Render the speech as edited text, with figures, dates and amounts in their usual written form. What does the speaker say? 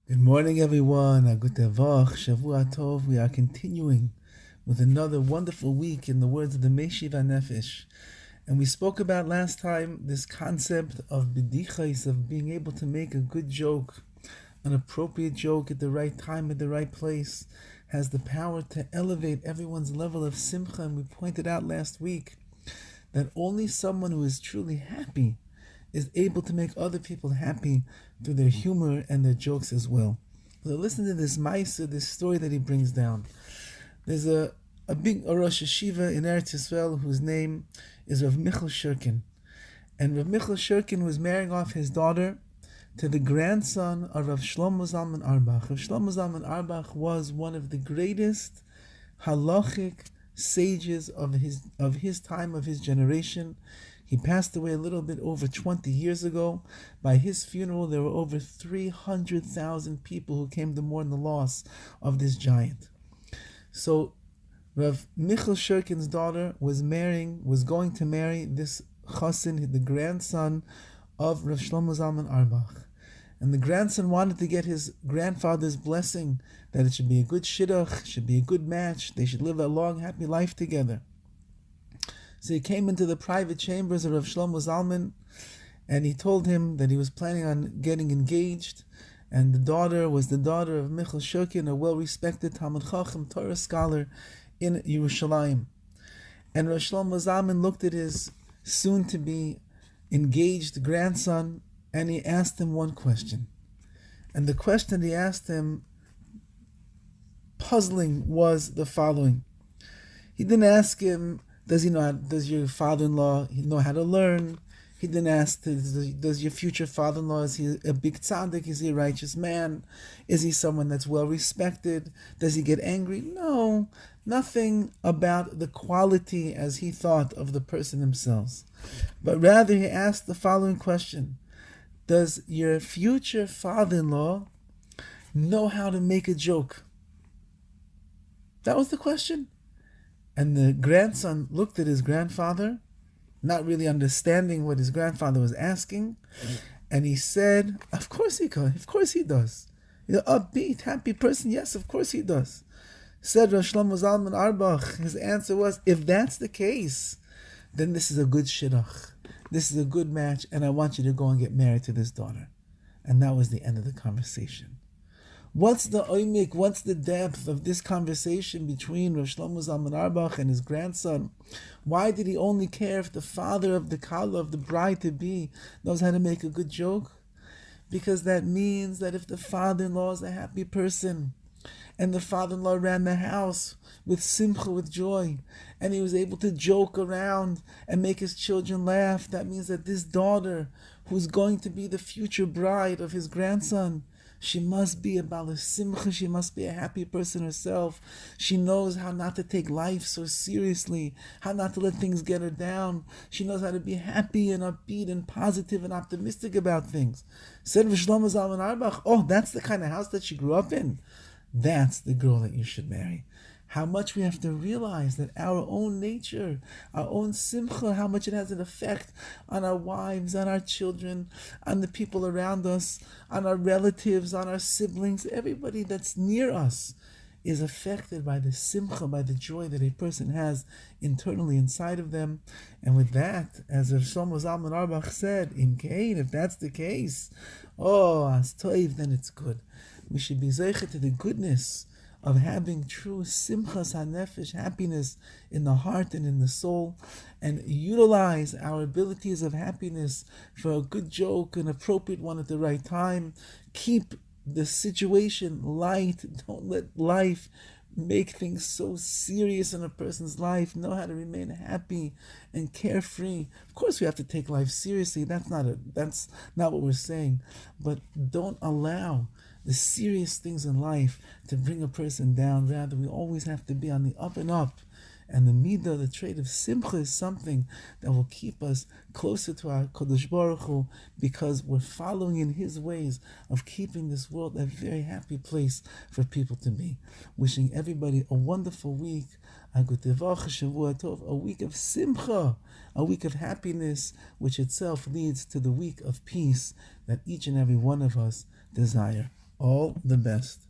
Good morning, everyone. Good Tevach, Shavua Tov. We are continuing with another wonderful week in the words of the Meishiv and Nefesh. And we spoke about last time this concept of bedichais, of being able to make a good joke, an appropriate joke at the right time, at the right place, has the power to elevate everyone's level of simcha. And we pointed out last week that only someone who is truly happy is able to make other people happy through their humor and their jokes as well. So listen to this Meishiv, this story that he brings down. There's a big Rosh Yeshiva in Eretz Yisrael whose name is Rav Michal Shurkin. And Rav Michal Shurkin was marrying off his daughter to the grandson of Rav Shlomo Zalman Auerbach. Rav Shlomo Zalman Auerbach was one of the greatest halachic sages of his time, of his generation. He passed away a little bit over 20 years ago. By his funeral, there were over 300,000 people who came to mourn the loss of this giant. So Rav Michal Shurkin's daughter was going to marry this chassan, the grandson of Rav Shlomo Zalman Auerbach. And the grandson wanted to get his grandfather's blessing that it should be a good shidduch, should be a good match, they should live a long, happy life together. So he came into the private chambers of Rav Shlomo Zalman, and he told him that he was planning on getting engaged, and the daughter was the daughter of Michal Shurkin, a well-respected Talmud Chacham, Torah scholar in Yerushalayim. And Rav Shlomo Zalman looked at his soon-to-be engaged grandson, and he asked him one question. And the question he asked him, puzzling, was the following. He didn't ask him, does your father-in-law know how to learn? He didn't ask, does your future father-in-law, is he a big tzaddik? Is he a righteous man? Is he someone that's well-respected? Does he get angry? No, nothing about the quality as he thought of the person himself. But rather he asked the following question. Does your future father-in-law know how to make a joke? That was the question. And the grandson looked at his grandfather, not really understanding what his grandfather was asking, and he said, of course he can, of course he does. He's an upbeat, happy person, yes, of course he does. Said Rav Shlomo Zalman Auerbach, his answer was, if that's the case, then this is a good shidduch. This is a good match, and I want you to go and get married to this daughter. And that was the end of the conversation. What's the oimik, what's the depth of this conversation between Rav Shlomo Zalman Auerbach and his grandson? Why did he only care if the father of the kala, of the bride-to-be, knows how to make a good joke? Because that means that if the father-in-law is a happy person, and the father-in-law ran the house with simcha, with joy, and he was able to joke around and make his children laugh, that means that this daughter, who's going to be the future bride of his grandson, she must be a bala simcha, she must be a happy person herself. She knows how not to take life so seriously, how not to let things get her down. She knows how to be happy and upbeat and positive and optimistic about things. Said Rav Shlomo Zalman Auerbach, oh, that's the kind of house that she grew up in. That's the girl that you should marry. How much we have to realize that our own nature, our own simcha, how much it has an effect on our wives, on our children, on the people around us, on our relatives, on our siblings, everybody that's near us is affected by the simcha, by the joy that a person has internally inside of them. And with that, as Rav Shlomo Zalman Auerbach said, in Cain, if that's the case, oh, as toiv, then it's good. We should be zeicher to the goodness of having true simchas hanefesh, happiness in the heart and in the soul, and utilize our abilities of happiness for a good joke, an appropriate one at the right time. Keep the situation light. Don't let life make things so serious in a person's life. Know how to remain happy and carefree. Of course, we have to take life seriously. That's not what we're saying. But don't allow the serious things in life to bring a person down. Rather, we always have to be on the up and up. And the midah, the trait of simcha, is something that will keep us closer to our Kodesh Baruch Hu, because we're following in His ways of keeping this world a very happy place for people to be. Wishing everybody a wonderful week, a week of simcha, a week of happiness, which itself leads to the week of peace that each and every one of us desire. All the best.